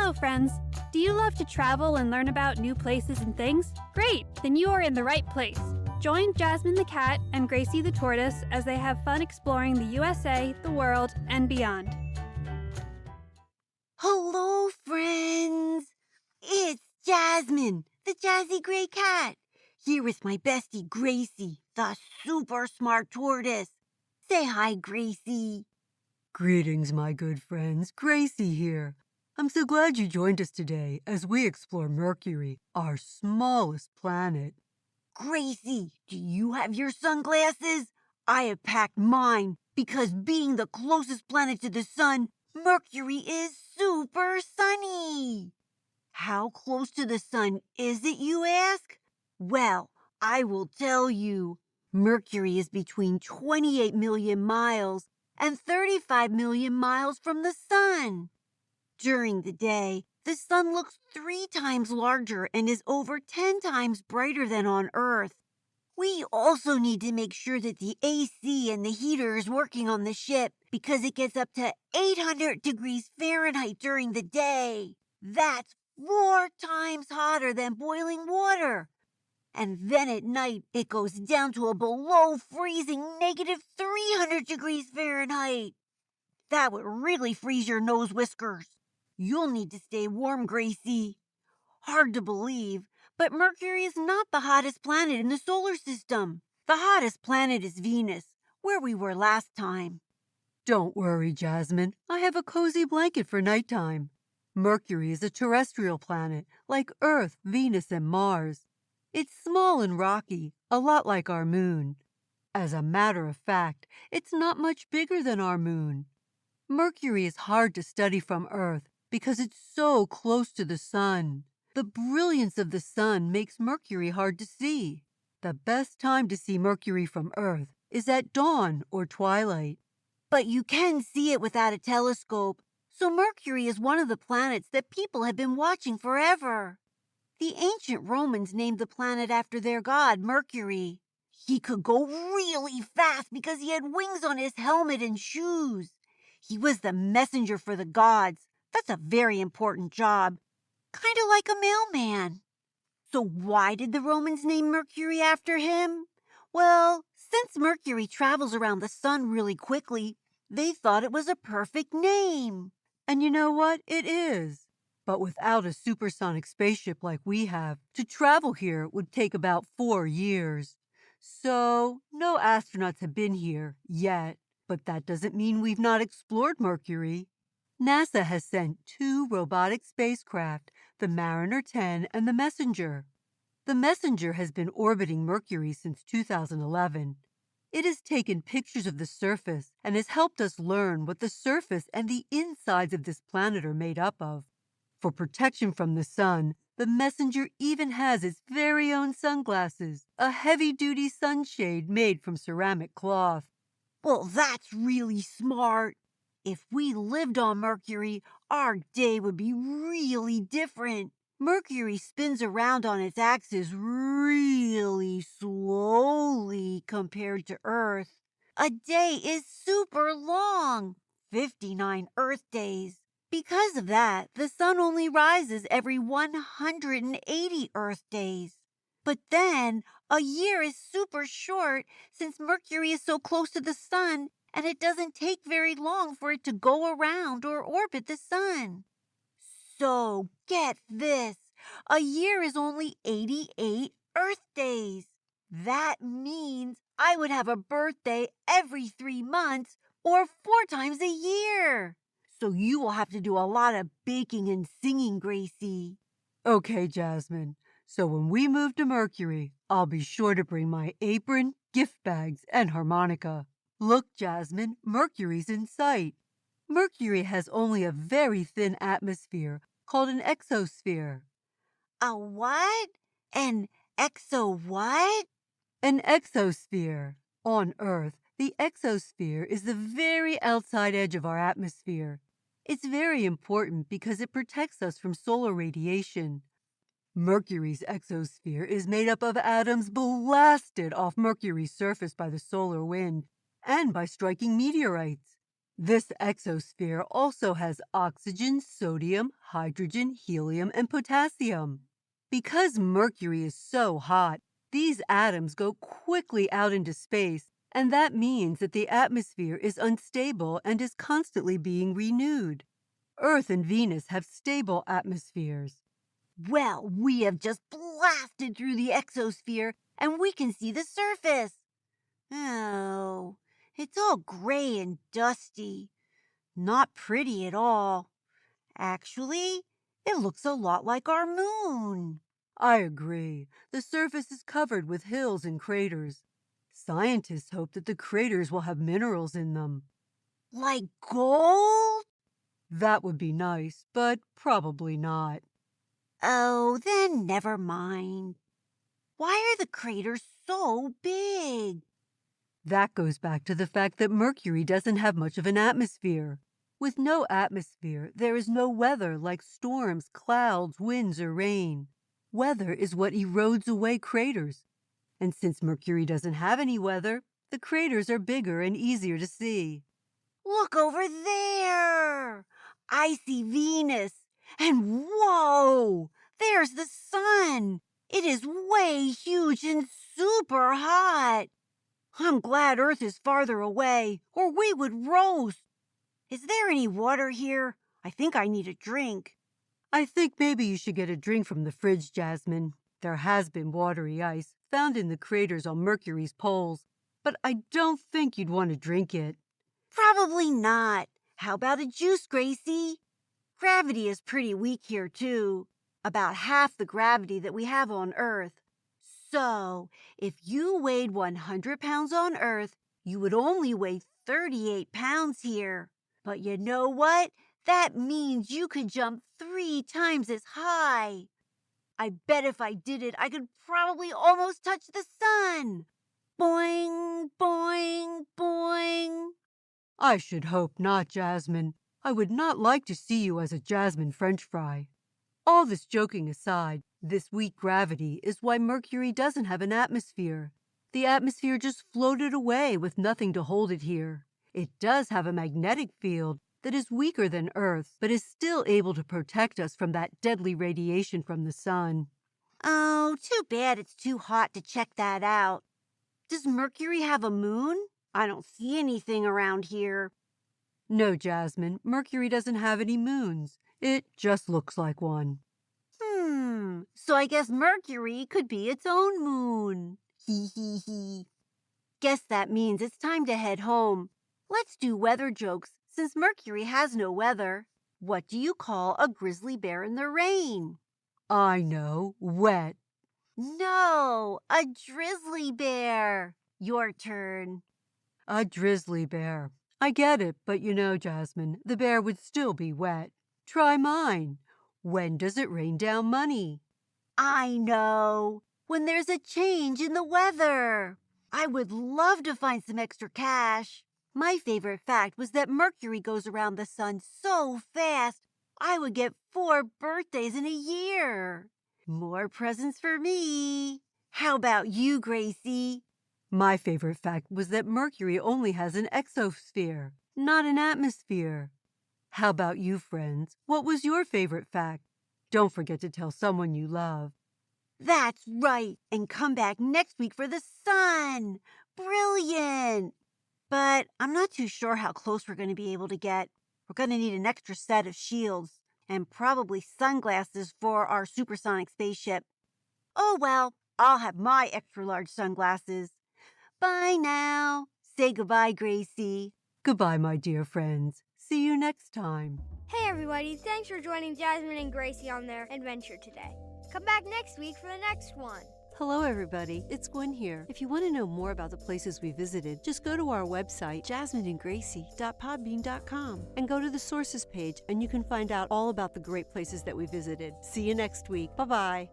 Hello, friends. Do you love to travel and learn about new places and things? Great! Then you are in the right place. Join Jasmine the cat and Gracie the tortoise as they have fun exploring the USA, the world, and beyond. Hello, friends. It's Jasmine, the jazzy gray cat, here with my bestie Gracie, the super smart tortoise. Say hi, Gracie. Greetings, my good friends. Gracie here. I'm so glad you joined us today as we explore Mercury, our smallest planet. Gracie, do you have your sunglasses? I have packed mine because being the closest planet to the sun, Mercury is super sunny. How close to the sun is it, you ask? Well, I will tell you. Mercury is between 28 million miles and 35 million miles from the sun. During the day, the sun looks 3 times larger and is over 10 times brighter than on Earth. We also need to make sure that the AC and the heater is working on the ship because it gets up to 800 degrees Fahrenheit during the day. That's 4 times hotter than boiling water. And then at night, it goes down to a below freezing negative 300 degrees Fahrenheit. That would really freeze your nose whiskers. You'll need to stay warm, Gracie. Hard to believe, but Mercury is not the hottest planet in the solar system. The hottest planet is Venus, where we were last time. Don't worry, Jasmine. I have a cozy blanket for nighttime. Mercury is a terrestrial planet, like Earth, Venus, and Mars. It's small and rocky, a lot like our moon. As a matter of fact, it's not much bigger than our moon. Mercury is hard to study from Earth because it's so close to the sun. The brilliance of the sun makes Mercury hard to see. The best time to see Mercury from Earth is at dawn or twilight. But you can see it without a telescope, so Mercury is one of the planets that people have been watching forever. The ancient Romans named the planet after their god, Mercury. He could go really fast because he had wings on his helmet and shoes. He was the messenger for the gods. That's a very important job. Kind of like a mailman. So why did the Romans name Mercury after him? Well, since Mercury travels around the sun really quickly, they thought it was a perfect name. And you know what? It is. But without a supersonic spaceship like we have, to travel here would take about 4 years. So, no astronauts have been here yet. But that doesn't mean we've not explored Mercury. NASA has sent 2 robotic spacecraft, the Mariner 10 and the Messenger. The Messenger has been orbiting Mercury since 2011. It has taken pictures of the surface and has helped us learn what the surface and the insides of this planet are made up of. For protection from the sun, the Messenger even has its very own sunglasses, a heavy-duty sunshade made from ceramic cloth. Well, that's really smart. If we lived on Mercury, our day would be really different. Mercury spins around on its axis really slowly compared to Earth. A day is super long, 59 Earth days. Because of that, the sun only rises every 180 Earth days. But then, a year is super short since Mercury is so close to the sun and it doesn't take very long for it to go around or orbit the sun. So, get this. A year is only 88 Earth days. That means I would have a birthday every 3 months or 4 times a year. So you will have to do a lot of baking and singing, Gracie. Okay, Jasmine. So when we move to Mercury, I'll be sure to bring my apron, gift bags, and harmonica. Look, Jasmine, Mercury's in sight. Mercury has only a very thin atmosphere called an exosphere. A what? An exo what? An exosphere. On Earth, the exosphere is the very outside edge of our atmosphere. It's very important because it protects us from solar radiation. Mercury's exosphere is made up of atoms blasted off Mercury's surface by the solar wind and by striking meteorites. This exosphere also has oxygen, sodium, hydrogen, helium, and potassium. Because Mercury is so hot, these atoms go quickly out into space, and that means that the atmosphere is unstable and is constantly being renewed. Earth and Venus have stable atmospheres. Well, we have just blasted through the exosphere and we can see the surface. Oh, it's all gray and dusty. Not pretty at all. Actually, it looks a lot like our moon. I agree. The surface is covered with hills and craters. Scientists hope that the craters will have minerals in them. Like gold? That would be nice, but probably not. Oh, then never mind. Why are the craters so big? That goes back to the fact that Mercury doesn't have much of an atmosphere. With no atmosphere, there is no weather like storms, clouds, winds, or rain. Weather is what erodes away craters. And since Mercury doesn't have any weather, the craters are bigger and easier to see. Look over there. I see Venus. And whoa, there's the sun. It is way huge and super hot. I'm glad Earth is farther away, or we would roast. Is there any water here? I think I need a drink. I think maybe you should get a drink from the fridge, Jasmine. There has been watery ice found in the craters on Mercury's poles, but I don't think you'd want to drink it. Probably not. How about a juice, Gracie? Gravity is pretty weak here, too. About half the gravity that we have on Earth. So, if you weighed 100 pounds on Earth, you would only weigh 38 pounds here. But you know what? That means you could jump 3 times as high. I bet if I did it, I could probably almost touch the sun. Boing, boing, boing. I should hope not, Jasmine. I would not like to see you as a Jasmine French fry. All this joking aside, this weak gravity is why Mercury doesn't have an atmosphere. The atmosphere just floated away with nothing to hold it here. It does have a magnetic field that is weaker than Earth's, but is still able to protect us from that deadly radiation from the sun. Oh, too bad it's too hot to check that out. Does Mercury have a moon? I don't see anything around here. No, Jasmine, Mercury doesn't have any moons. It just looks like one. So I guess Mercury could be its own moon. Hee hee hee. Guess that means it's time to head home. Let's do weather jokes since Mercury has no weather. What do you call a grizzly bear in the rain? I know, wet. No, a drizzly bear. Your turn. A drizzly bear. I get it, but you know, Jasmine, the bear would still be wet. Try mine. When does it rain down money? I know. When there's a change in the weather. I would love to find some extra cash. My favorite fact was that Mercury goes around the sun so fast, I would get 4 birthdays in a year. More presents for me. How about you, Gracie? My favorite fact was that Mercury only has an exosphere, not an atmosphere. How about you, friends? What was your favorite fact? Don't forget to tell someone you love. That's right, and come back next week for the sun. Brilliant! But I'm not too sure how close we're going to be able to get. We're going to need an extra set of shields and probably sunglasses for our supersonic spaceship. Oh well, I'll have my extra large sunglasses. Bye now. Say goodbye, Gracie. Goodbye, my dear friends. See you next time. Hey everybody, thanks for joining Jasmine and Gracie on their adventure today. Come back next week for the next one. Hello, everybody. It's Gwen here. If you want to know more about the places we visited, just go to our website, jasmineandgracie.podbean.com, and go to the sources page, and you can find out all about the great places that we visited. See you next week. Bye-bye.